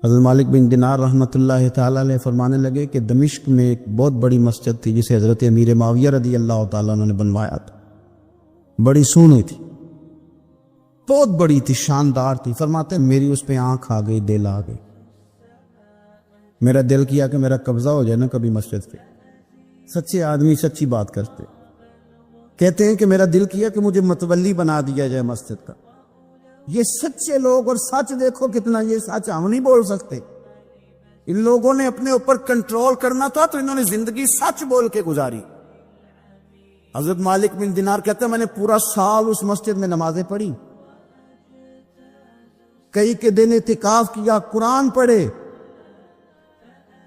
حضرت مالک بن دینار رحمۃ اللہ تعالیٰ علیہ فرمانے لگے کہ دمشق میں ایک بہت بڑی مسجد تھی جسے حضرت امیر معاویہ رضی اللہ تعالیٰ عنہ نے بنوایا تھا. بڑی سونی تھی، بہت بڑی تھی، شاندار تھی. فرماتے ہیں میری اس پہ آنکھ آ گئی، دل آ گئی. میرا دل کیا کہ میرا قبضہ ہو جائے نا کبھی مسجد پہ. سچے آدمی سچی بات کرتے. کہتے ہیں کہ میرا دل کیا کہ مجھے متولی بنا دیا جائے مسجد کا. یہ سچے لوگ، اور سچ دیکھو کتنا، یہ سچ ہم نہیں بول سکتے. ان لوگوں نے اپنے اوپر کنٹرول کرنا تھا تو انہوں نے زندگی سچ بول کے گزاری. حضرت مالک بن دینار کہتے ہیں میں نے پورا سال اس مسجد میں نمازیں پڑھی، کئی کے دن اعتکاف کیا، قرآن پڑھے.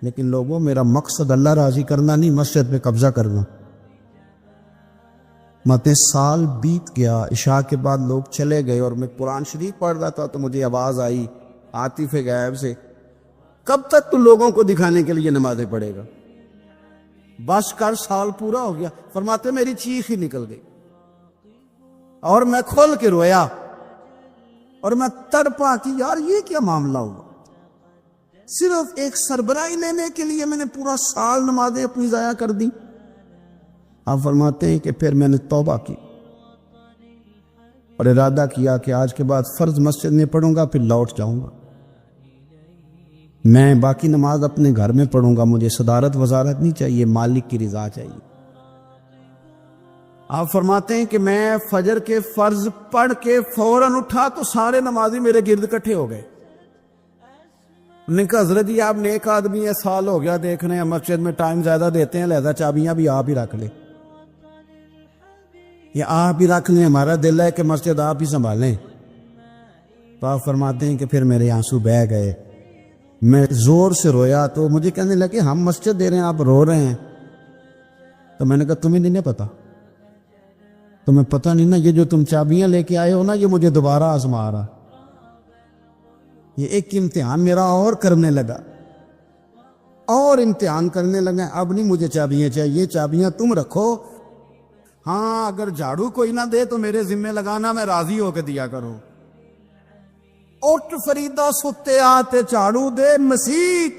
لیکن لوگوں، میرا مقصد اللہ راضی کرنا نہیں، مسجد پہ قبضہ کرنا. متے سال بیت گیا، عشاء کے بعد لوگ چلے گئے اور میں قرآن شریف پڑھ رہا تھا تو مجھے آواز آئی عاطف غائب سے، کب تک تو لوگوں کو دکھانے کے لیے نمازیں پڑھے گا؟ بس کر، سال پورا ہو گیا. فرماتے میری چیخ ہی نکل گئی اور میں کھول کے رویا اور میں تڑپا کہ یار یہ کیا معاملہ ہوا. صرف ایک سربراہی لینے کے لیے میں نے پورا سال نمازیں اپنی ضائع کر دی. آپ فرماتے ہیں کہ پھر میں نے توبہ کی اور ارادہ کیا کہ آج کے بعد فرض مسجد میں پڑھوں گا، پھر لوٹ جاؤں گا. میں باقی نماز اپنے گھر میں پڑھوں گا، مجھے صدارت وزارت نہیں چاہیے، مالک کی رضا چاہیے. آپ فرماتے ہیں کہ میں فجر کے فرض پڑھ کے فوراً اٹھا تو سارے نمازی میرے گرد اکٹھے ہو گئے. انہوں نے کہا حضرت جی آپ نیک آدمی ہے، سال ہو گیا دیکھ رہے ہیں مسجد میں ٹائم زیادہ دیتے ہیں، لہذا چابیاں بھی آپ ہی رکھ لیں، یہ آپ ہی رکھ لیں، ہمارا دل ہے کہ مسجد آپ ہی سنبھالیں. تو آپ فرماتے ہیں کہ پھر میرے آنسو بہہ گئے، میں زور سے رویا. تو مجھے کہنے لگے ہم مسجد دے رہے ہیں، آپ رو رہے ہیں. تو میں نے کہا تمہیں نہیں پتا، تمہیں پتہ نہیں نا، یہ جو تم چابیاں لے کے آئے ہو نا، یہ مجھے دوبارہ آزما رہا. یہ ایک امتحان میرا اور کرنے لگا، اور امتحان کرنے لگا. اب نہیں مجھے چابیاں چاہیے، چابیاں تم رکھو. ہاں اگر جھاڑو کوئی نہ دے تو میرے ذمہ لگانا، میں راضی ہو کے دیا کرو. اٹھ فریدا ستے آتے جھاڑو دے مسیت،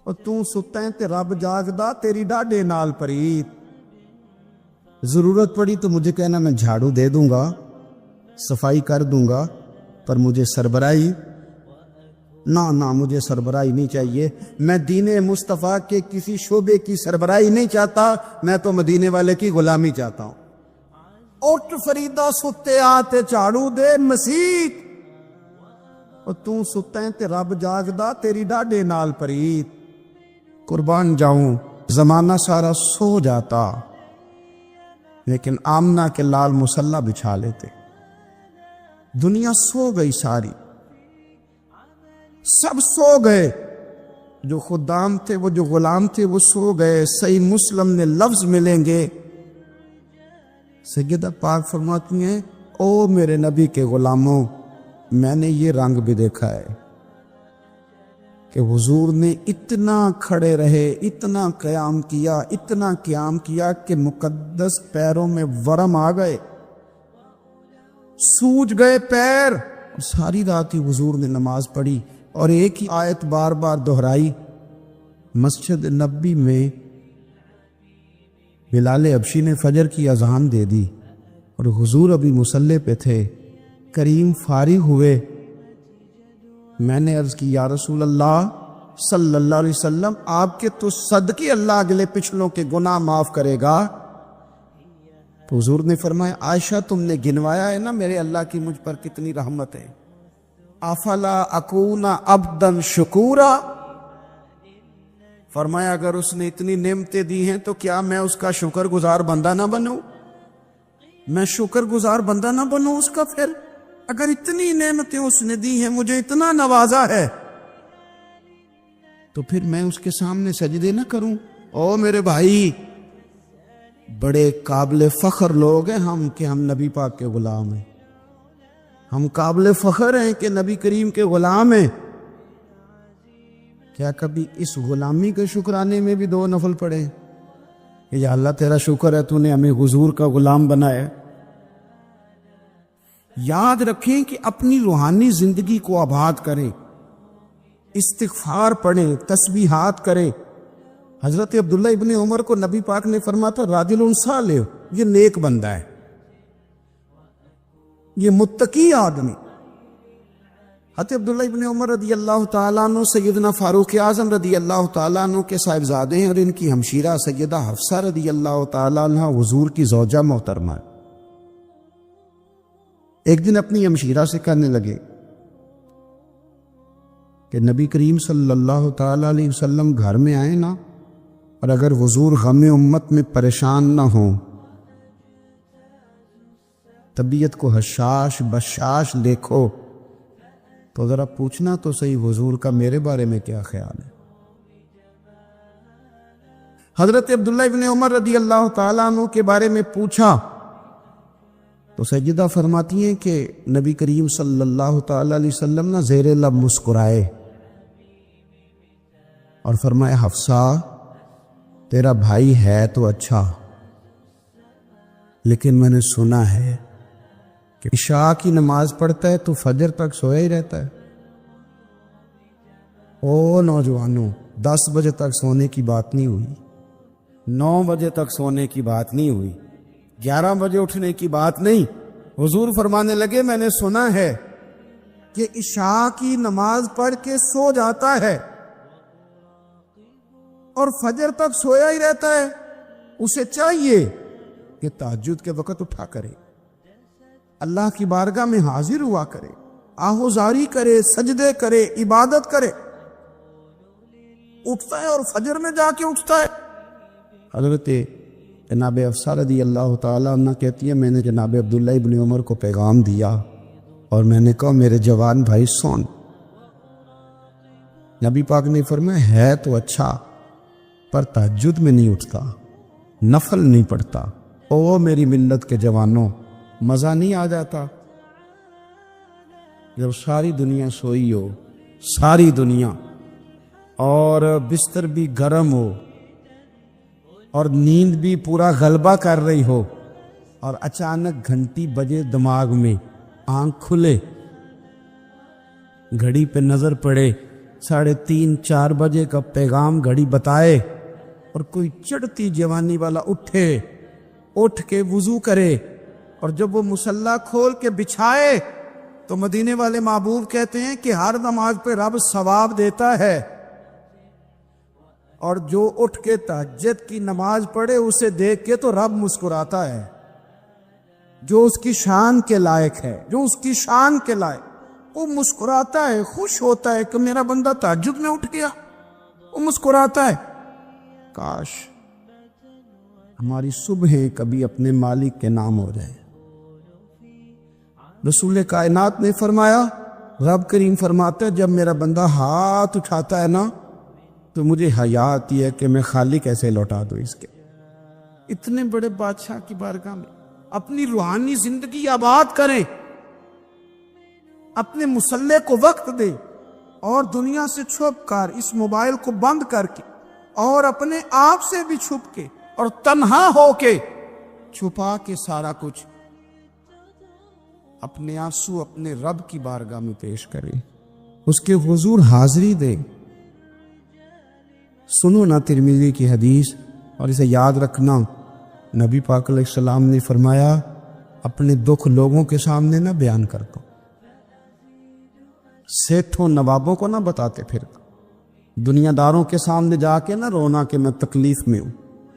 اور تو ستا ہے تے رب جاگدا تیری ڈاڈے نال پریت. ضرورت پڑی تو مجھے کہنا، میں جھاڑو دے دوں گا، صفائی کر دوں گا، پر مجھے سربراہی نہ مجھے سربراہی نہیں چاہیے. میں دین مصطفیٰ کے کسی شعبے کی سربراہی نہیں چاہتا، میں تو مدینے والے کی غلامی چاہتا ہوں. اٹھ فریدا ستے آتے جھاڑو دے مسیت، اور تو ستا ہے تے رب جاگدا تیری ڈاڈے نال پریت. قربان جاؤں زمانہ سارا سو جاتا، لیکن آمنہ کے لال مصلی بچھا لیتے. دنیا سو گئی، ساری سب سو گئے. جو خدام تھے، وہ جو غلام تھے، وہ سو گئے. صحیح مسلم میں لفظ ملیں گے، سیدہ پاک فرماتی ہیں او میرے نبی کے غلاموں، میں نے یہ رنگ بھی دیکھا ہے کہ حضور نے اتنا کھڑے رہے، اتنا قیام کیا، اتنا قیام کیا کہ مقدس پیروں میں ورم آ گئے، سوج گئے پیر. اور ساری رات ہی حضور نے نماز پڑھی اور ایک ہی آیت بار بار دہرائی. مسجد نبی میں بلال حبشی نے فجر کی اذان دے دی اور حضور ابھی مصلی پہ تھے. کریم فارغ ہوئے. میں نے عرض کی یا رسول اللہ صلی اللہ علیہ وسلم، آپ کے تو صدقے اللہ اگلے پچھلوں کے گناہ معاف کرے گا. تو حضور نے فرمایا عائشہ تم نے گنوایا ہے نا میرے اللہ کی مجھ پر کتنی رحمت ہے. افلا اکون عبدا شکورا، فرمایا اگر اس نے اتنی نعمتیں دی ہیں تو کیا میں اس کا شکر گزار بندہ نہ بنوں؟ میں شکر گزار بندہ نہ بنوں اس کا؟ پھر اگر اتنی نعمتیں اس نے دی ہیں، مجھے اتنا نوازا ہے، تو پھر میں اس کے سامنے سجدے نہ کروں؟ او میرے بھائی، بڑے قابل فخر لوگ ہیں ہم کہ ہم نبی پاک کے غلام ہیں. ہم قابل فخر ہیں کہ نبی کریم کے غلام ہیں. کیا کبھی اس غلامی کے شکرانے میں بھی 2 نفل پڑھے کہ یا اللہ تیرا شکر ہے تو نے ہمیں حضور کا غلام بنایا؟ یاد رکھیں کہ اپنی روحانی زندگی کو آباد کریں. استغفار پڑھیں، تسبیحات کریں۔ حضرت عبداللہ ابن عمر کو نبی پاک نے فرمایا تھا راجل صالح، یہ نیک بندہ ہے، یہ متقی آدمی۔ حضرت عبداللہ ابن عمر رضی اللہ تعالیٰ عنہ سیدنا فاروق اعظم رضی اللہ تعالیٰ عنہ کے صاحبزادے ہیں، اور ان کی ہمشیرہ سیدہ حفصہ رضی اللہ تعالیٰ عنہ حضور کی زوجہ محترمہ ہے۔ ایک دن اپنی ہمشیرہ سے کہنے لگے کہ نبی کریم صلی اللہ تعالیٰ علیہ وسلم گھر میں آئے نا، اور اگر حضور غم امت میں پریشان نہ ہوں، طبیعت کو حشاش بشاش دیکھو، تو ذرا پوچھنا تو صحیح حضور کا میرے بارے میں کیا خیال ہے۔ حضرت عبداللہ ابن عمر رضی اللہ تعالیٰ عنہ کے بارے میں پوچھا تو سیدہ فرماتی ہیں کہ نبی کریم صلی اللہ تعالیٰ علیہ وسلم نہ زیر لب مسکرائے اور فرمایا حفصہ تیرا بھائی ہے تو اچھا، لیکن میں نے سنا ہے کہ عشاء کی نماز پڑھتا ہے تو فجر تک سویا ہی رہتا ہے۔ او نوجوانوں، 10 بجے تک سونے کی بات نہیں ہوئی، 9 بجے تک سونے کی بات نہیں ہوئی، 11 بجے اٹھنے کی بات نہیں۔ حضور فرمانے لگے میں نے سنا ہے کہ عشاء کی نماز پڑھ کے سو جاتا ہے اور فجر تک سویا ہی رہتا ہے، اسے چاہیے کہ تہجد کے وقت اٹھا کرے، اللہ کی بارگاہ میں حاضر ہوا کرے، آہوزاری کرے، سجدے کرے، عبادت کرے۔ اٹھتا ہے اور فجر میں جا کے اٹھتا ہے۔ حضرت جناب حفصہ رضی اللہ تعالیٰ عنہ کہتی ہے میں نے جناب عبداللہ ابن عمر کو پیغام دیا اور میں نے کہا میرے جوان بھائی سون۔ نبی پاک نے فرمایا ہے تو اچھا، پر تہجد میں نہیں اٹھتا، نفل نہیں پڑھتا۔ او میری ملت کے جوانوں، مزہ نہیں آ جاتا جب ساری دنیا سوئی ہو، ساری دنیا، اور بستر بھی گرم ہو اور نیند بھی پورا غلبہ کر رہی ہو، اور اچانک گھنٹی بجے دماغ میں، آنکھ کھلے، گھڑی پہ نظر پڑے، 3:30 4 بجے کا پیغام گھڑی بتائے، اور کوئی چڑھتی جوانی والا اٹھ کے وضو کرے، اور جب وہ مصلی کھول کے بچھائے تو مدینے والے محبوب کہتے ہیں کہ ہر نماز پہ رب ثواب دیتا ہے، اور جو اٹھ کے تہجد کی نماز پڑھے اسے دیکھ کے تو رب مسکراتا ہے، جو اس کی شان کے لائق ہے، جو اس کی شان کے لائق، وہ مسکراتا ہے، خوش ہوتا ہے کہ میرا بندہ تہجد میں اٹھ گیا، وہ مسکراتا ہے۔ کاش ہماری صبحیں کبھی اپنے مالک کے نام ہو جائے۔ رسول کائنات نے فرمایا، رب کریم فرماتا ہے جب میرا بندہ ہاتھ اٹھاتا ہے نا تو مجھے حیا آتی ہے کہ میں خالی کیسے لوٹا دوں اس کے۔ اتنے بڑے بادشاہ کی بارگاہ میں اپنی روحانی زندگی آباد کریں، اپنے مصلی کو وقت دیں، اور دنیا سے چھپ کر اس موبائل کو بند کر کے اور اپنے آپ سے بھی چھپ کے اور تنہا ہو کے چھپا کے سارا کچھ اپنے آنسو اپنے رب کی بارگاہ میں پیش کریں، اس کے حضور حاضری دیں۔ سنو نا ترمذی کی حدیث، اور اسے یاد رکھنا، نبی پاک علیہ السلام نے فرمایا اپنے دکھ لوگوں کے سامنے نہ بیان کر دو، سیٹھوں نوابوں کو نہ بتاتے پھرتا، دنیا داروں کے سامنے جا کے نہ رونا کہ میں تکلیف میں ہوں،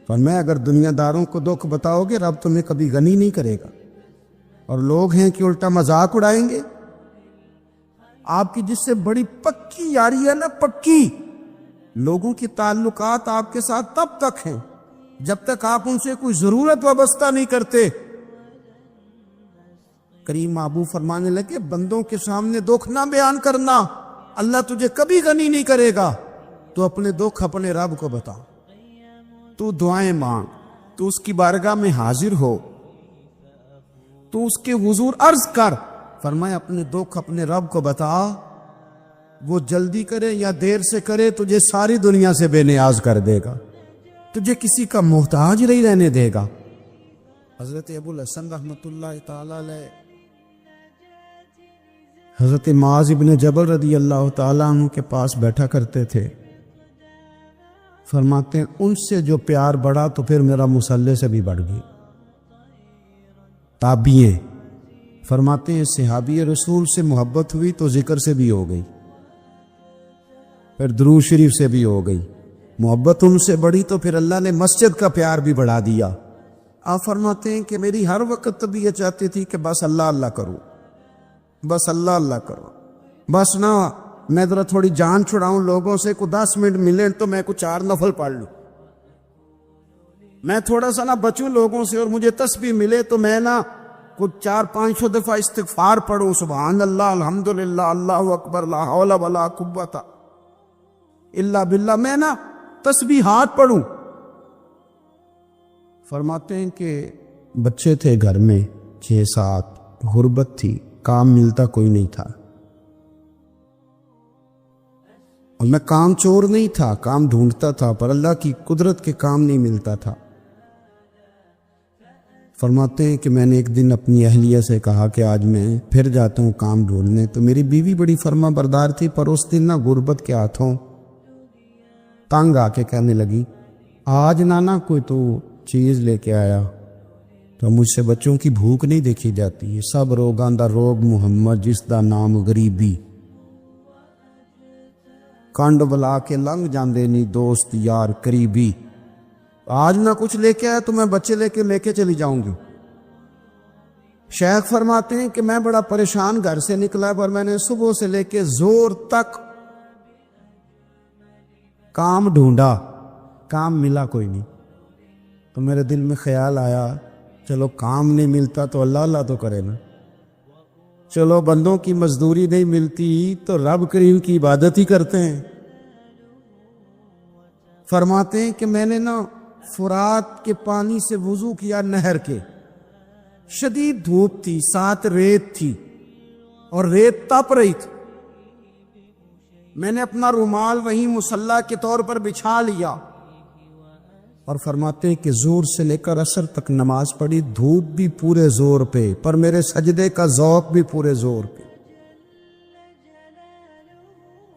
فرمایا اگر دنیا داروں کو دکھ بتاؤ گے رب تمہیں کبھی غنی نہیں کرے گا، اور لوگ ہیں کہ الٹا مذاق اڑائیں گے۔ آپ کی جس سے بڑی پکی یاری ہے نا، پکی، لوگوں کی تعلقات آپ کے ساتھ تب تک ہیں جب تک آپ ان سے کوئی ضرورت وابستہ نہیں کرتے۔ کریم محبوب فرمانے لگے بندوں کے سامنے دکھ نہ بیان کرنا، اللہ تجھے کبھی غنی نہیں کرے گا، تو اپنے دکھ اپنے رب کو بتا، تو دعائیں مانگ، تو اس کی بارگاہ میں حاضر ہو، تو اس کے حضور عرض کر۔ فرمایا اپنے دکھ اپنے رب کو بتا، وہ جلدی کرے یا دیر سے کرے تجھے ساری دنیا سے بے نیاز کر دے گا، تجھے کسی کا محتاج نہیں رہنے دے گا۔ حضرت ابو الحسن رحمۃ اللہ تعالی علیہ حضرت معاذ ابن جبل رضی اللہ تعالیٰ عنہ کے پاس بیٹھا کرتے تھے. فرماتے ہیں ان سے جو پیار بڑھا تو پھر میرا مصلی سے بھی بڑھ گئی. تابعین فرماتے ہیں صحابی رسول سے محبت ہوئی تو ذکر سے بھی ہو گئی، پھر درود شریف سے بھی ہو گئی. محبت ان سے بڑھی تو پھر اللہ نے مسجد کا پیار بھی بڑھا دیا. آپ فرماتے ہیں کہ میری ہر وقت طبیعت چاہتی تھی کہ بس اللہ اللہ کروں، بس اللہ اللہ کرو، بس نہ میں ذرا تھوڑی جان چھڑاؤں لوگوں سے، کو 10 منٹ ملے تو میں کچھ 4 نفل پڑھ لوں، میں تھوڑا سا نہ بچوں لوگوں سے، اور مجھے تسبیح ملے تو میں نہ کچھ 400-500 دفعہ استغفار پڑھوں، سبحان اللہ، الحمدللہ، اللہ اکبر، لا حول ولا قوت الا باللہ، میں نہ تسبیحات پڑھوں. فرماتے ہیں کہ بچے تھے گھر میں 6-7، غربت تھی، کام ملتا کوئی نہیں تھا، اور میں کام چور نہیں تھا، کام ڈھونڈتا تھا، پر اللہ کی قدرت کے کام نہیں ملتا تھا. فرماتے ہیں کہ میں نے ایک دن اپنی اہلیہ سے کہا کہ آج میں پھر جاتا ہوں کام ڈھونڈنے. تو میری بیوی بڑی فرما بردار تھی، پر اس دن نہ غربت کے ہاتھوں تنگ آ کے کہنے لگی آج نانا کوئی تو چیز لے کے آیا. تو مجھ سے بچوں کی بھوک نہیں دیکھی جاتی ہے، سب روگاں دا روگ محمد جس دا نام غریبی، کنڈ بلا کے لنگ جاندے نہیں دوست یار قریبی. آج نہ کچھ لے کے آیا تو میں بچے لے کے چلی جاؤں گی. شیخ فرماتے ہیں کہ میں بڑا پریشان گھر سے نکلا، پر میں نے صبح سے لے کے زور تک کام ڈھونڈا، کام ملا کوئی نہیں. تو میرے دل میں خیال آیا چلو کام نہیں ملتا تو اللہ اللہ تو کرے نا، چلو بندوں کی مزدوری نہیں ملتی تو رب کریم کی عبادت ہی کرتے ہیں. فرماتے ہیں کہ میں نے نا فرات کے پانی سے وضو کیا، نہر کے، شدید دھوپ تھی، ساتھ ریت تھی اور ریت تپ رہی تھی. میں نے اپنا رومال وہیں مصلی کے طور پر بچھا لیا، اور فرماتے ہیں کہ زور سے لے کر عصر تک نماز پڑھی، دھوپ بھی پورے زور پہ، پر میرے سجدے کا ذوق بھی پورے زور پہ.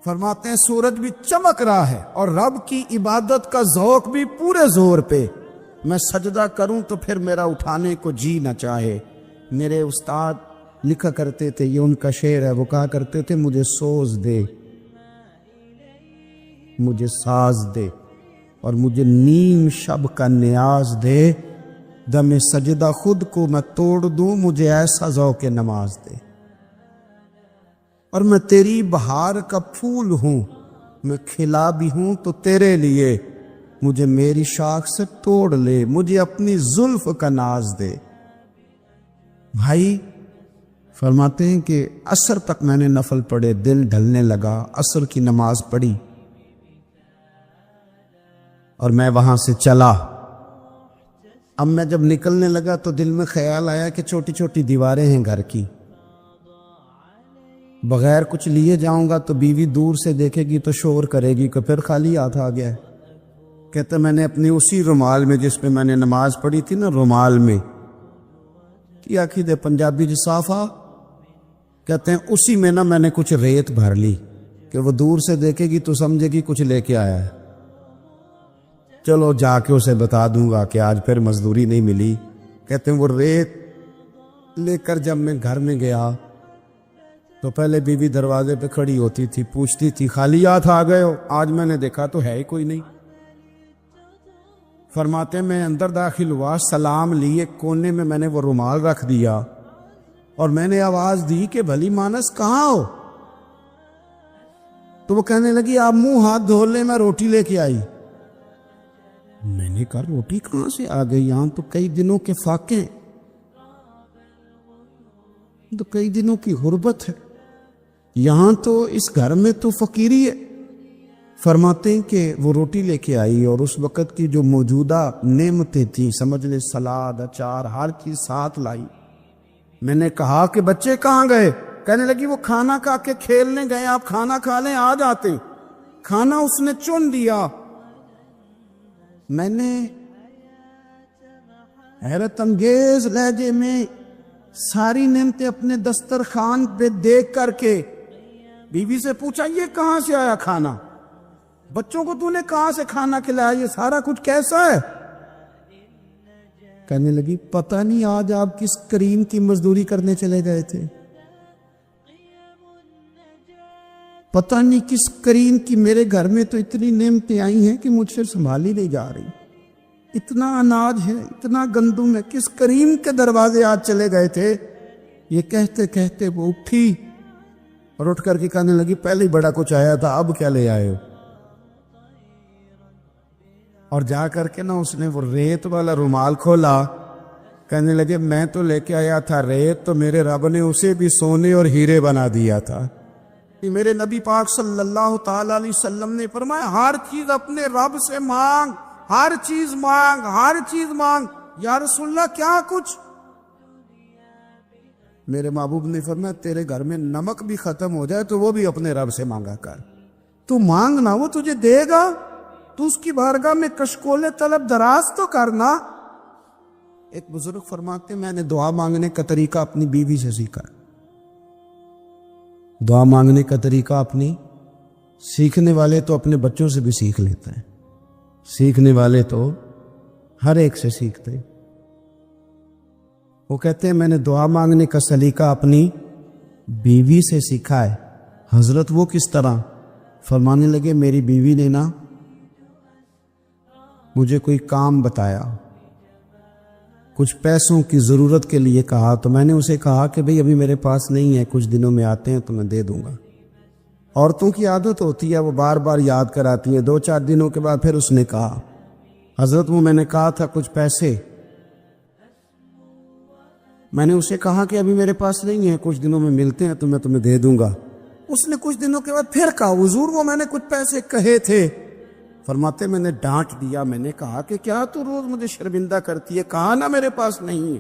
فرماتے ہیں سورج بھی چمک رہا ہے اور رب کی عبادت کا ذوق بھی پورے زور پہ. میں سجدہ کروں تو پھر میرا اٹھانے کو جی نہ چاہے. میرے استاد لکھا کرتے تھے، یہ ان کا شعر ہے، وہ کہا کرتے تھے مجھے سوز دے، مجھے ساز دے، اور مجھے نیم شب کا نیاز دے، دم سجدہ خود کو میں توڑ دوں، مجھے ایسا ذوق نماز دے. اور میں تیری بہار کا پھول ہوں، میں کھلا بھی ہوں تو تیرے لیے، مجھے میری شاخ سے توڑ لے، مجھے اپنی زلف کا ناز دے. بھائی فرماتے ہیں کہ عصر تک میں نے نفل پڑھے، دل ڈھلنے لگا، عصر کی نماز پڑھی اور میں وہاں سے چلا. اب میں جب نکلنے لگا تو دل میں خیال آیا کہ چھوٹی چھوٹی دیواریں ہیں گھر کی، بغیر کچھ لیے جاؤں گا تو بیوی دور سے دیکھے گی تو شور کرے گی کہ پھر خالی ہاتھ آ گیا ہے. کہتے میں نے اپنی اسی رومال میں جس پہ میں نے نماز پڑھی تھی نا، رومال میں کیا آخی دے پنجابی جی صافہ، کہتے ہیں اسی میں نا میں نے کچھ ریت بھر لی کہ وہ دور سے دیکھے گی تو سمجھے گی کچھ لے کے آیا ہے. چلو جا کے اسے بتا دوں گا کہ آج پھر مزدوری نہیں ملی. کہتے ہیں وہ ریت لے کر جب میں گھر میں گیا تو پہلے بیوی دروازے پہ کھڑی ہوتی تھی، پوچھتی تھی خالی ہاتھ آ گئے ہو؟ آج میں نے دیکھا تو ہے ہی کوئی نہیں. فرماتے ہیں میں اندر داخل ہوا، سلام لیے، کونے میں نے وہ رومال رکھ دیا اور میں نے آواز دی کہ بھلی مانس کہاں ہو؟ تو وہ کہنے لگی آپ منہ ہاتھ دھو لیں، میں روٹی لے کے آئی. میں نے کہا روٹی کہاں سے آ گئی؟ یہاں تو کئی دنوں کے فاقے، تو کئی دنوں کی غربت ہے، یہاں تو اس گھر میں تو فقیری ہے. فرماتے ہیں کہ وہ روٹی لے کے آئی اور اس وقت کی جو موجودہ نعمتیں تھیں، سمجھ لے سلاد، اچار، ہر چیز ساتھ لائی. میں نے کہا کہ بچے کہاں گئے؟ کہنے لگی وہ کھانا کھا کے کھیلنے گئے، آپ کھانا کھا لیں آ جاتے. کھانا اس نے چن دیا. میں نے حیرت انگیز لہجے میں ساری نعمتیں اپنے دسترخوان پہ دیکھ کر کے بیوی سے پوچھا یہ کہاں سے آیا کھانا، بچوں کو تو نے کہاں سے کھانا کھلایا، یہ سارا کچھ کیسا ہے؟ کہنے لگی پتہ نہیں آج آپ کس کریم کی مزدوری کرنے چلے گئے تھے، پتہ نہیں کس کریم کی، میرے گھر میں تو اتنی نعمتیں آئی ہیں کہ مجھ سے سنبھالی نہیں جا رہی، اتنا اناج ہے، اتنا گندم ہے، کس کریم کے دروازے آج چلے گئے تھے؟ یہ کہتے کہتے وہ اٹھی اور اٹھ کر کے کہنے لگی پہلے ہی بڑا کچھ آیا تھا، اب کیا لے آئے ہو؟ اور جا کر کے نا اس نے وہ ریت والا رومال کھولا، کہنے لگے میں تو لے کے آیا تھا ریت، تو میرے رب نے اسے بھی سونے اور ہیرے بنا دیا تھا۔ میرے نبی پاک صلی اللہ تعالی علیہ وسلم نے فرمایا ہر چیز اپنے رب سے مانگ، ہر چیز مانگ، ہر چیز مانگ۔ یا رسول اللہ کیا کچھ؟ میرے محبوب نے فرمایا تیرے گھر میں نمک بھی ختم ہو جائے تو وہ بھی اپنے رب سے مانگا کر، تو مانگنا وہ تجھے دے گا، تو اس کی بارگاہ میں کشکول طلب دراز تو کرنا۔ ایک بزرگ فرماتے ہیں میں نے دعا مانگنے کا طریقہ اپنی بیوی سے سیکھا، دعا مانگنے کا طریقہ اپنی، سیکھنے والے تو اپنے بچوں سے بھی سیکھ لیتے ہیں، سیکھنے والے تو ہر ایک سے سیکھتے ہیں۔ وہ کہتے ہیں میں نے دعا مانگنے کا سلیقہ اپنی بیوی سے سیکھا ہے۔ حضرت وہ کس طرح؟ فرمانے لگے میری بیوی نے نا مجھے کوئی کام بتایا، کچھ پیسوں کی ضرورت کے لیے کہا، تو میں نے اسے کہا کہ بھئی ابھی میرے پاس نہیں ہے، کچھ دنوں میں آتے ہیں تو میں دے دوں گا۔ عورتوں کی عادت ہوتی ہے وہ بار بار یاد کراتی ہیں، 2-4 دنوں کے بعد پھر اس نے کہا حضرت وہ میں نے کہا تھا کچھ پیسے، میں نے اسے کہا کہ ابھی میرے پاس نہیں ہے، کچھ دنوں میں ملتے ہیں تو میں تمہیں دے دوں گا۔ اس نے کچھ دنوں کے بعد پھر کہا حضور وہ میں نے کچھ پیسے کہے تھے۔ فرماتے میں نے ڈانٹ دیا، میں نے کہا کہ کیا تو روز مجھے شرمندہ کرتی ہے، کہا نا میرے پاس نہیں ہے،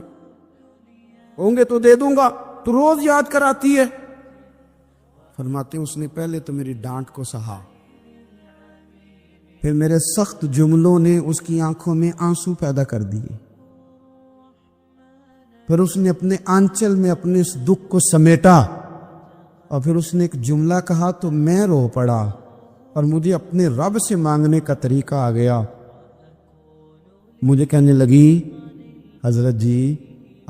ہوں گے تو دے دوں گا، تو روز یاد کراتی ہے۔ فرماتے اس نے پہلے تو میری ڈانٹ کو سہا، پھر میرے سخت جملوں نے اس کی آنکھوں میں آنسو پیدا کر دیے، پھر اس نے اپنے آنچل میں اپنے اس دکھ کو سمیٹا، اور پھر اس نے ایک جملہ کہا تو میں رو پڑا، اور مجھے اپنے رب سے مانگنے کا طریقہ آ گیا۔ مجھے کہنے لگی حضرت جی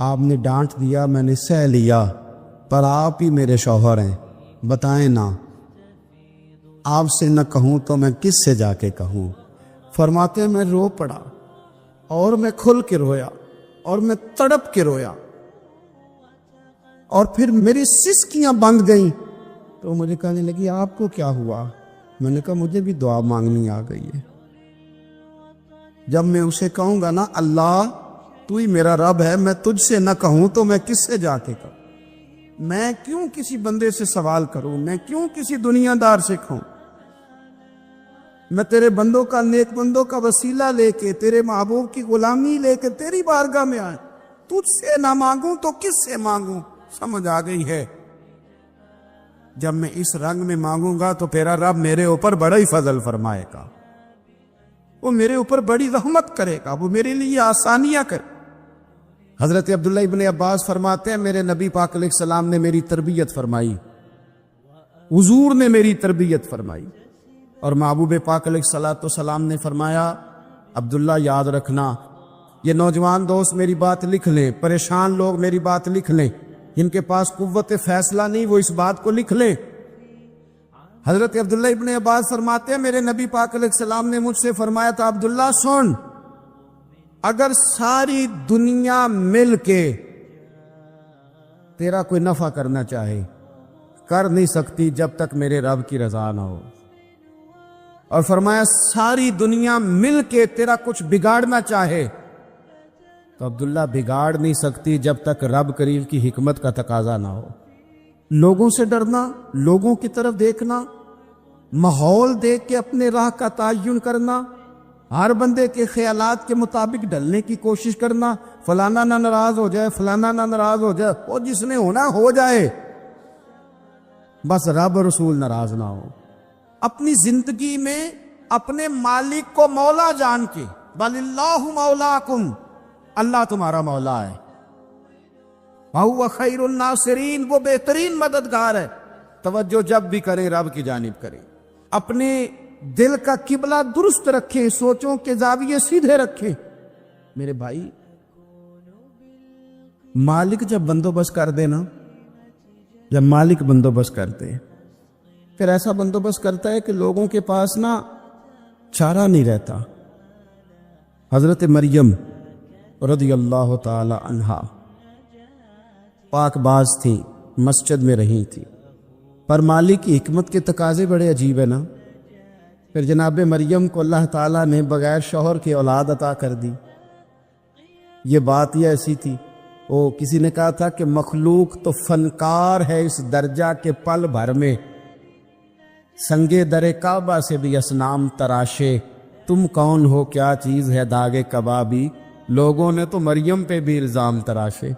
آپ نے ڈانٹ دیا، میں نے سہ لیا، پر آپ ہی میرے شوہر ہیں، بتائیں نا آپ سے نہ کہوں تو میں کس سے جا کے کہوں؟ فرماتے ہیں میں رو پڑا، اور میں کھل کے رویا، اور میں تڑپ کے رویا، اور پھر میری سسکیاں بند گئیں۔ تو مجھے کہنے لگی آپ کو کیا ہوا؟ میں نے کہا مجھے بھی دعا مانگنی آ گئی ہے، جب میں اسے کہوں گا نا اللہ تو ہی میرا رب ہے، میں تجھ سے نہ کہوں تو میں کس سے جا کے کہوں؟ میں کیوں کسی بندے سے سوال کروں؟ میں کیوں کسی دنیا دار سے کہوں؟ میں تیرے بندوں کا، نیک بندوں کا وسیلہ لے کے، تیرے محبوب کی غلامی لے کے تیری بارگاہ میں آئے، تجھ سے نہ مانگوں تو کس سے مانگوں؟ سمجھ آ گئی ہے؟ جب میں اس رنگ میں مانگوں گا تو تیرا رب میرے اوپر بڑا ہی فضل فرمائے گا، وہ میرے اوپر بڑی رحمت کرے گا، وہ میرے لیے آسانیاں کرے۔ حضرت عبداللہ ابن عباس فرماتے ہیں میرے نبی پاک علیہ السلام نے میری تربیت فرمائی، حضور نے میری تربیت فرمائی، اور محبوب پاک علیہ السلام نے فرمایا عبداللہ یاد رکھنا، یہ نوجوان دوست میری بات لکھ لیں، پریشان لوگ میری بات لکھ لیں، جن کے پاس قوت فیصلہ نہیں وہ اس بات کو لکھ لیں۔ حضرت عبداللہ ابن عباس فرماتے ہیں میرے نبی پاک علیہ السلام نے مجھ سے فرمایا تھا عبداللہ سن، اگر ساری دنیا مل کے تیرا کوئی نفع کرنا چاہے، کر نہیں سکتی جب تک میرے رب کی رضا نہ ہو، اور فرمایا ساری دنیا مل کے تیرا کچھ بگاڑنا چاہے تو عبداللہ بگاڑ نہیں سکتی جب تک رب کریم کی حکمت کا تقاضا نہ ہو۔ لوگوں سے ڈرنا، لوگوں کی طرف دیکھنا، ماحول دیکھ کے اپنے راہ کا تعین کرنا، ہر بندے کے خیالات کے مطابق ڈھلنے کی کوشش کرنا، فلانا نہ ناراض ہو جائے، فلانا نہ ناراض ہو جائے، وہ جس نے ہونا ہو جائے، بس رب رسول ناراض نہ ہو۔ اپنی زندگی میں اپنے مالک کو مولا جان کے، بل اللہ مولاکم، اللہ تمہارا مولا ہے، وَهُوَ خَيْرُ النَّاصِرِينَ، وہ بہترین مددگار ہے۔ توجہ جب بھی کریں رب کی جانب کریں، اپنے دل کا قبلہ درست رکھیں، سوچوں کے زاویے سیدھے رکھیں۔ میرے بھائی، مالک جب بندوبست کر دے نا، جب مالک بندوبست کرتے پھر ایسا بندوبست کرتا ہے کہ لوگوں کے پاس نا چارہ نہیں رہتا۔ حضرت مریم رضی اللہ تعالی عنہا پاک باز تھی، مسجد میں رہی تھی، پر مالک کی حکمت کے تقاضے بڑے عجیب ہے نا۔ پھر جناب مریم کو اللہ تعالیٰ نے بغیر شوہر کے اولاد عطا کر دی۔ یہ بات یہ ایسی تھی، وہ کسی نے کہا تھا کہ مخلوق تو فنکار ہے اس درجہ کے پل بھر میں سنگے در کعبہ سے بھی اصنام تراشے، تم کون ہو کیا چیز ہے داغے کبابی، لوگوں نے تو مریم پہ بھی الزام تراشے۔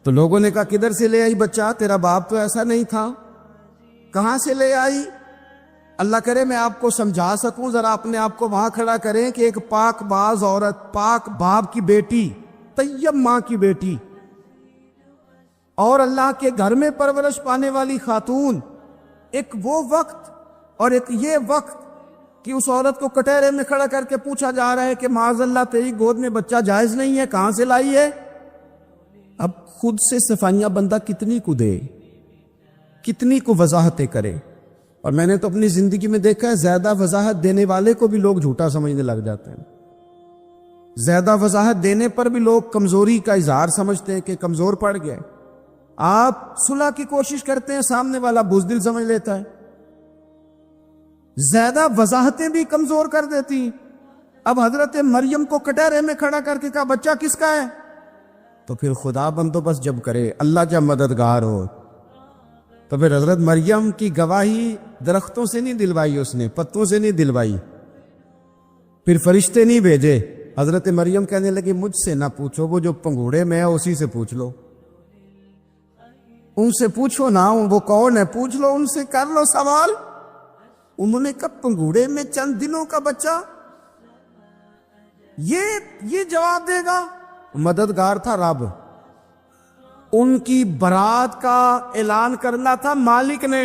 تو لوگوں نے کہا کدھر سے لے آئی بچہ، تیرا باپ تو ایسا نہیں تھا، کہاں سے لے آئی؟ اللہ کرے میں آپ کو سمجھا سکوں، ذرا اپنے آپ کو وہاں کھڑا کریں کہ ایک پاک باز عورت، پاک باپ کی بیٹی، طیب ماں کی بیٹی، اور اللہ کے گھر میں پرورش پانے والی خاتون، ایک وہ وقت اور ایک یہ وقت کہ اس عورت کو کٹہرے میں کھڑا کر کے پوچھا جا رہا ہے کہ معاذ اللہ تیری گود میں بچہ جائز نہیں ہے، کہاں سے لائی ہے؟ اب خود سے صفائیاں بندہ کتنی کو دے، کتنی کو وضاحتیں کرے۔ اور میں نے تو اپنی زندگی میں دیکھا ہے زیادہ وضاحت دینے والے کو بھی لوگ جھوٹا سمجھنے لگ جاتے ہیں، زیادہ وضاحت دینے پر بھی لوگ کمزوری کا اظہار سمجھتے ہیں کہ کمزور پڑ گئے۔ آپ صلح کی کوشش کرتے ہیں، سامنے والا بزدل سمجھ لیتا ہے، زیادہ وضاحتیں بھی کمزور کر دیتی۔ اب حضرت مریم کو کٹہرے میں کھڑا کر کے کہا بچہ کس کا ہے؟ تو پھر خدا بندوبست جب کرے، اللہ جب مددگار ہو، تو پھر حضرت مریم کی گواہی درختوں سے نہیں دلوائی، اس نے پتوں سے نہیں دلوائی، پھر فرشتے نہیں بھیجے۔ حضرت مریم کہنے لگی مجھ سے نہ پوچھو، وہ جو پنگوڑے میں ہے اسی سے پوچھ لو، ان سے پوچھو نا، وہ کون ہے پوچھ لو، ان سے کر لو سوال۔ انہوں نے کہا پنگوڑے میں چند دنوں کا بچہ، یہ جواب دے گا؟ مددگار تھا رب، ان کی برات کا اعلان کرنا تھا مالک نے،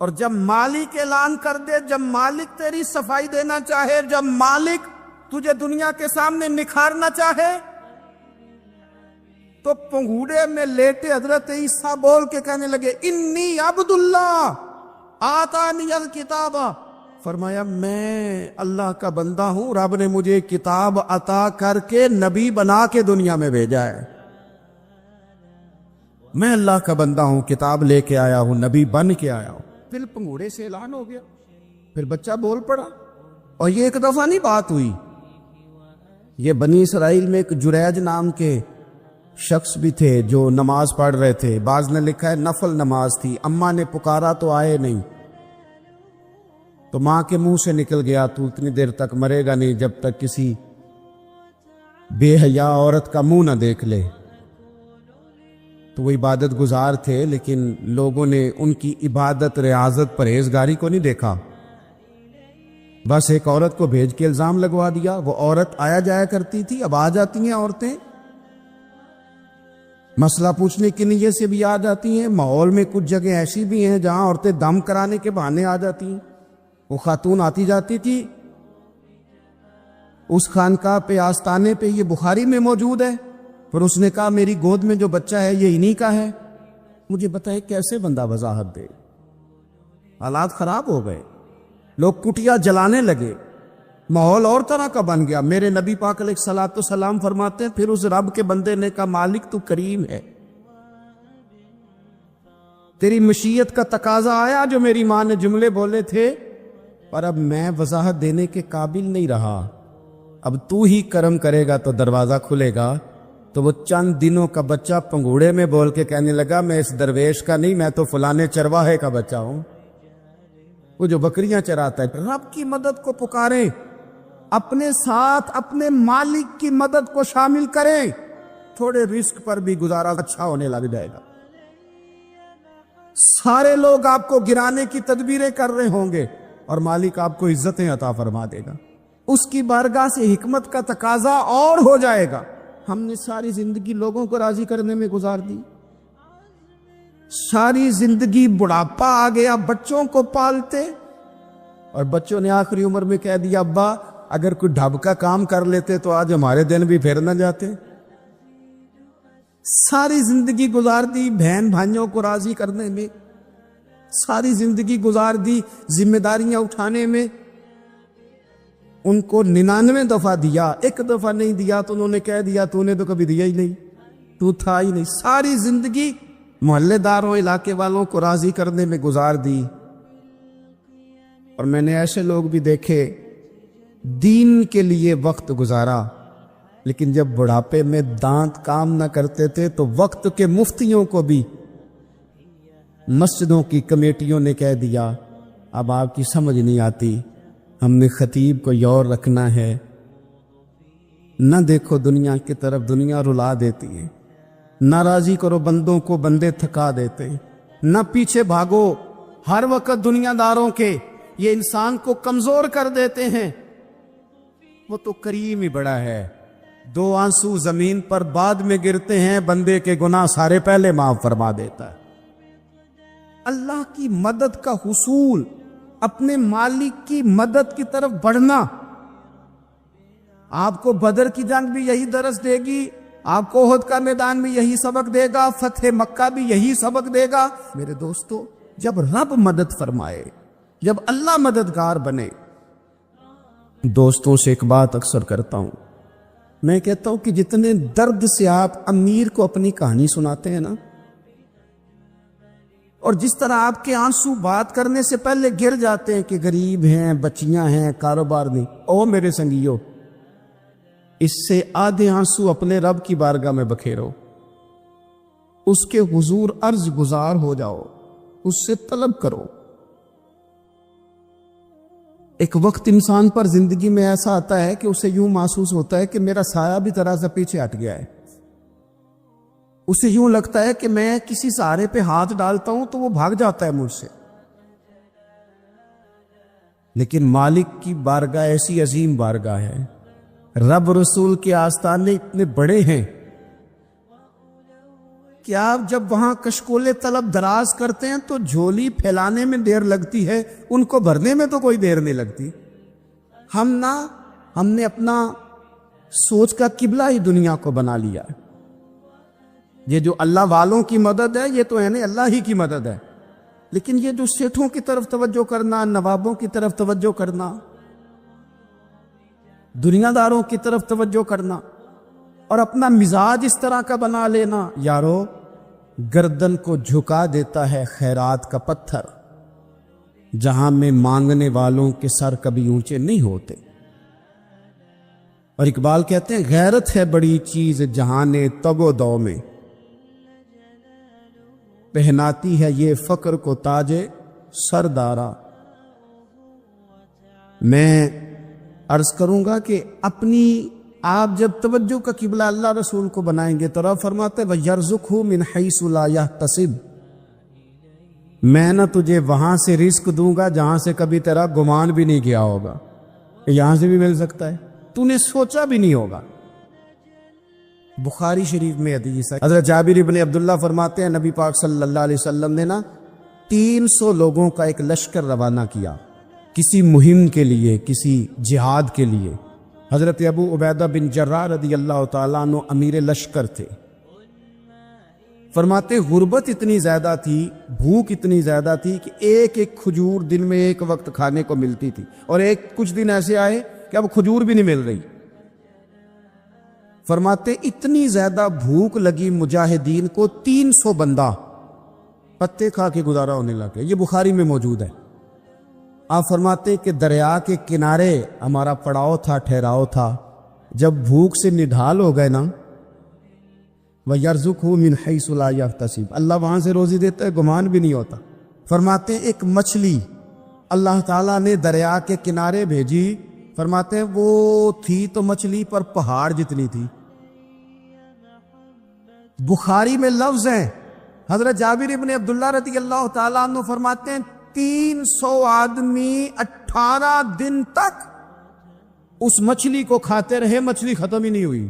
اور جب مالک اعلان کر دے، جب مالک تیری صفائی دینا چاہے، جب مالک تجھے دنیا کے سامنے نکھارنا چاہے، تو پنگوڑے میں لیٹے حضرت عیسیٰ بول کے کہنے لگے انی عبد اللہ آتانی الکتاب، فرمایا میں اللہ کا بندہ ہوں، رب نے مجھے کتاب عطا کر کے نبی بنا کے دنیا میں بھیجا ہے، میں اللہ کا بندہ ہوں، کتاب لے کے آیا ہوں، نبی بن کے آیا ہوں۔ پھر پنگوڑے سے اعلان ہو گیا، پھر بچہ بول پڑا۔ اور یہ ایک دفعہ نہیں بات ہوئی، یہ بنی اسرائیل میں ایک جریج نام کے شخص بھی تھے جو نماز پڑھ رہے تھے، بعض نے لکھا ہے نفل نماز تھی، اماں نے پکارا تو آئے نہیں، تو ماں کے منہ سے نکل گیا تو اتنی دیر تک مرے گا نہیں جب تک کسی بے حیا عورت کا منہ نہ دیکھ لے۔ تو وہ عبادت گزار تھے، لیکن لوگوں نے ان کی عبادت، ریاضت، پرہیزگاری کو نہیں دیکھا، بس ایک عورت کو بھیج کے الزام لگوا دیا۔ وہ عورت آیا جایا کرتی تھی، اب آ جاتی ہیں عورتیں، مسئلہ پوچھنے کی نیت سے بھی آ جاتی ہیں۔ ماحول میں کچھ جگہ ایسی بھی ہیں جہاں عورتیں دم کرانے کے بہانے آ جاتی ہیں۔ وہ خاتون آتی جاتی تھی، اس خانقاہ پہ، آستانے پہ، یہ بخاری میں موجود ہے، پر اس نے کہا میری گود میں جو بچہ ہے یہ انہی کا ہے۔ مجھے بتائے کیسے بندہ وضاحت دے؟ حالات خراب ہو گئے، لوگ کٹیا جلانے لگے، ماحول اور طرح کا بن گیا۔ میرے نبی پاک علیہ الصلوۃ والسلام فرماتے ہیں پھر اس رب کے بندے نے کہا مالک تو کریم ہے، تیری مشیت کا تقاضا آیا جو میری ماں نے جملے بولے تھے، پر اب میں وضاحت دینے کے قابل نہیں رہا، اب تو ہی کرم کرے گا تو دروازہ کھلے گا۔ تو وہ چند دنوں کا بچہ پنگوڑے میں بول کے کہنے لگا میں اس درویش کا نہیں، میں تو فلانے چرواہے کا بچہ ہوں، وہ جو بکریاں چراتا ہے۔ رب کی مدد کو پکاریں، اپنے ساتھ اپنے مالک کی مدد کو شامل کریں، تھوڑے رزق پر بھی گزارا اچھا ہونے لگ جائے گا۔ سارے لوگ آپ کو گرانے کی تدبیریں کر رہے ہوں گے اور مالک آپ کو عزتیں عطا فرما دے گا، اس کی بارگاہ سے حکمت کا تقاضا اور ہو جائے گا۔ ہم نے ساری زندگی لوگوں کو راضی کرنے میں گزار دی، ساری زندگی بڑھاپا آ گیا بچوں کو پالتے، اور بچوں نے آخری عمر میں کہہ دیا ابا اگر کوئی ڈھب کا کام کر لیتے تو آج ہمارے دن بھی پھر نہ جاتے۔ ساری زندگی گزار دی بہن بھائیوں کو راضی کرنے میں، ساری زندگی گزار دی ذمہ داریاں اٹھانے میں، ان کو 99 دفعہ دیا، ایک دفعہ نہیں دیا تو انہوں نے کہہ دیا تو نے تو کبھی دیا ہی نہیں، تو تھا ہی نہیں۔ ساری زندگی محلے داروں علاقے والوں کو راضی کرنے میں گزار دی۔ اور میں نے ایسے لوگ بھی دیکھے دین کے لیے وقت گزارا، لیکن جب بڑھاپے میں دانت کام نہ کرتے تھے تو وقت کے مفتیوں کو بھی مسجدوں کی کمیٹیوں نے کہہ دیا اب آپ کی سمجھ نہیں آتی، ہم نے خطیب کو یور رکھنا ہے، نہ دیکھو دنیا کی طرف، دنیا رلا دیتی ہے، نہ راضی کرو بندوں کو، بندے تھکا دیتے، نہ پیچھے بھاگو ہر وقت دنیا داروں کے، یہ انسان کو کمزور کر دیتے ہیں۔ وہ تو کریم ہی بڑا ہے، 2 آنسو زمین پر بعد میں گرتے ہیں، بندے کے گناہ سارے پہلے معاف فرما دیتا ہے۔ اللہ کی مدد کا حصول، اپنے مالک کی مدد کی طرف بڑھنا، آپ کو بدر کی جنگ بھی یہی درس دے گی، آپ کو احد کا میدان بھی یہی سبق دے گا، فتح مکہ بھی یہی سبق دے گا۔ میرے دوستو، جب رب مدد فرمائے، جب اللہ مددگار بنے، دوستوں سے ایک بات اکثر کرتا ہوں، میں کہتا ہوں کہ جتنے درد سے آپ امیر کو اپنی کہانی سناتے ہیں نا، اور جس طرح آپ کے آنسو بات کرنے سے پہلے گر جاتے ہیں کہ غریب ہیں، بچیاں ہیں، کاروبار نہیں، او میرے سنگیو، اس سے آدھے آنسو اپنے رب کی بارگاہ میں بکھیرو، اس کے حضور عرض گزار ہو جاؤ، اس سے طلب کرو۔ ایک وقت انسان پر زندگی میں ایسا آتا ہے کہ اسے یوں محسوس ہوتا ہے کہ میرا سایہ بھی ذرا سا پیچھے ہٹ گیا ہے، اسے یوں لگتا ہے کہ میں کسی سہارے پہ ہاتھ ڈالتا ہوں تو وہ بھاگ جاتا ہے مجھ سے، لیکن مالک کی بارگاہ ایسی عظیم بارگاہ ہے، رب رسول کے آستانے اتنے بڑے ہیں کہ آپ جب وہاں کشکول طلب دراز کرتے ہیں تو جھولی پھیلانے میں دیر لگتی ہے، ان کو بھرنے میں تو کوئی دیر نہیں لگتی۔ ہم نے اپنا سوچ کا قبلہ ہی دنیا کو بنا لیا ہے۔ یہ جو اللہ والوں کی مدد ہے، یہ تو یعنی اللہ ہی کی مدد ہے، لیکن یہ جو سیٹھوں کی طرف توجہ کرنا، نوابوں کی طرف توجہ کرنا، دنیا داروں کی طرف توجہ کرنا، اور اپنا مزاج اس طرح کا بنا لینا، یارو گردن کو جھکا دیتا ہے خیرات کا پتھر، جہاں میں مانگنے والوں کے سر کبھی اونچے نہیں ہوتے۔ اور اقبال کہتے ہیں غیرت ہے بڑی چیز جہانے تگ و دو میں، پہناتی ہے یہ فقر کو تاج سردارا۔ میں عرض کروں گا کہ اپنی آپ جب توجہ کا قبلہ اللہ رسول کو بنائیں گے تو رب فرماتے ہیں وَيَرْزُقْهُ مِنْ حَيْثُ لَا يَحْتَسِبُ، میں نہ تجھے وہاں سے رزق دوں گا جہاں سے کبھی تیرا گمان بھی نہیں کیا ہوگا، یہاں سے بھی مل سکتا ہے، تو نے سوچا بھی نہیں ہوگا۔ بخاری شریف میں حدیث ہے، حضرت جابر ابن عبداللہ فرماتے ہیں نبی پاک صلی اللہ علیہ وسلم نے 300 لوگوں کا ایک لشکر روانہ کیا کسی مہم کے لیے، کسی جہاد کے لیے۔ حضرت ابو عبیدہ بن جراح رضی اللہ تعالیٰ عنہ امیر لشکر تھے۔ فرماتے غربت اتنی زیادہ تھی، بھوک اتنی زیادہ تھی کہ ایک ایک کھجور دن میں ایک وقت کھانے کو ملتی تھی، اور کچھ دن ایسے آئے کہ اب کھجور بھی نہیں مل رہی۔ فرماتے اتنی زیادہ بھوک لگی مجاہدین کو، 300 بندہ پتے کھا کے گزارا ہونے لگے۔ یہ بخاری میں موجود ہے۔ آپ فرماتے کہ دریا کے کنارے ہمارا پڑاؤ تھا، ٹھہراؤ تھا، جب بھوک سے نڈھال ہو گئے نا، وَيَرْزُقْهُ مِنْ حَيْثُ لَا يَحْتَسِبُ، اللہ وہاں سے روزی دیتا ہے، گمان بھی نہیں ہوتا۔ فرماتے ایک مچھلی اللہ تعالیٰ نے دریا کے کنارے بھیجی، فرماتے ہیں وہ تھی تو مچھلی پر پہاڑ جتنی تھی۔ بخاری میں لفظ ہیں، حضرت جابر ابن عبداللہ رضی اللہ تعالیٰ عنہ فرماتے ہیں 300 آدمی 18 دن تک اس مچھلی کو کھاتے رہے، مچھلی ختم ہی نہیں ہوئی۔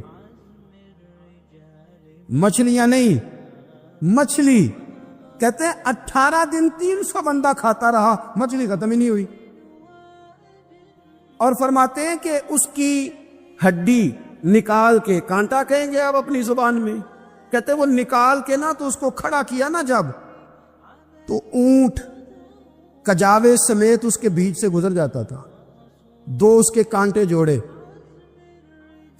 مچھلیاں نہیں، مچھلی کہتے ہیں 18 دن 300 بندہ کھاتا رہا، مچھلی ختم ہی نہیں ہوئی. اور فرماتے ہیں کہ اس کی ہڈی نکال کے، کانٹا کہیں گے آپ اپنی زبان میں، کہتے ہیں وہ نکال کے نا تو اس کو کھڑا کیا نا جب، تو اونٹ کجاوے سمیت اس کے بیچ سے گزر جاتا تھا. 2 اس کے کانٹے جوڑے.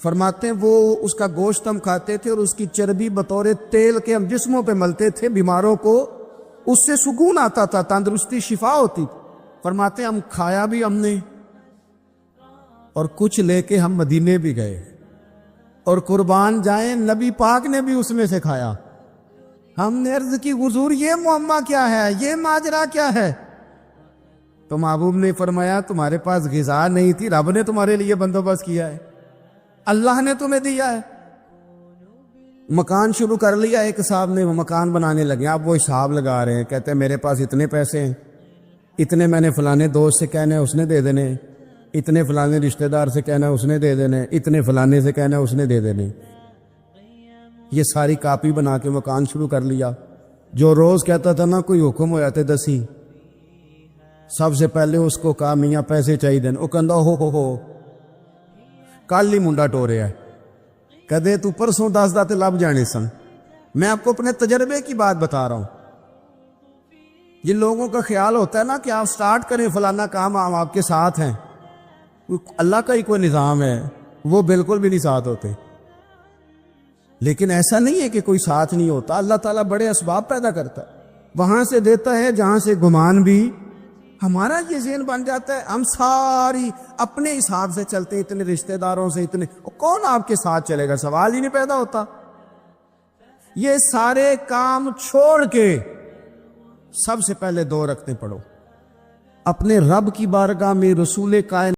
فرماتے ہیں وہ اس کا گوشت ہم کھاتے تھے اور اس کی چربی بطور تیل کے ہم جسموں پہ ملتے تھے، بیماروں کو اس سے سکون آتا تھا، تندرستی شفا ہوتی تھی. فرماتے ہیں ہم کھایا بھی ہم نے، اور کچھ لے کے ہم مدینے بھی گئے، اور قربان جائیں نبی پاک نے بھی اس میں سے کھایا. ہم نے عرض کی حضور یہ معمہ کیا ہے، یہ ماجرا کیا ہے؟ تو محبوب نے فرمایا تمہارے پاس غذا نہیں تھی، رب نے تمہارے لیے بندوبست کیا ہے، اللہ نے تمہیں دیا ہے. مکان شروع کر لیا ایک صاحب نے، وہ مکان بنانے لگے. اب وہ حساب لگا رہے ہیں، کہتے ہیں میرے پاس اتنے پیسے ہیں، اتنے میں نے فلانے دوست سے کہنا ہے اس نے دے دینے، اتنے فلانے رشتہ دار سے کہنا ہے اس نے دے دینے، اتنے فلانے سے کہنا ہے اس نے دے دینے. یہ ساری کاپی بنا کے مکان شروع کر لیا. جو روز کہتا تھا نا کوئی حکم ہو جاتے دسی، سب سے پہلے اس کو کہا میاں پیسے چاہیے دین. وہ کہندا ہو کل ہی منڈا ٹوریا ہے، کدے تو پرسوں 10 داتے لب جانے سن. میں آپ کو اپنے تجربے کی بات بتا رہا ہوں. یہ لوگوں کا خیال ہوتا ہے نا کہ آپ سٹارٹ کریں فلانا کام، ہم آپ کے ساتھ ہیں. اللہ کا ہی کوئی نظام ہے، وہ بالکل بھی نہیں ساتھ ہوتے. لیکن ایسا نہیں ہے کہ کوئی ساتھ نہیں ہوتا. اللہ تعالیٰ بڑے اسباب پیدا کرتا ہے، وہاں سے دیتا ہے جہاں سے گمان بھی. ہمارا یہ ذہن بن جاتا ہے ہم ساری اپنے حساب سے چلتے ہیں، اتنے رشتہ داروں سے، اتنے کون آپ کے ساتھ چلے گا، سوال ہی نہیں پیدا ہوتا. یہ سارے کام چھوڑ کے سب سے پہلے 2 رکعتیں پڑھو، اپنے رب کی بارگاہ میں رسول کائنات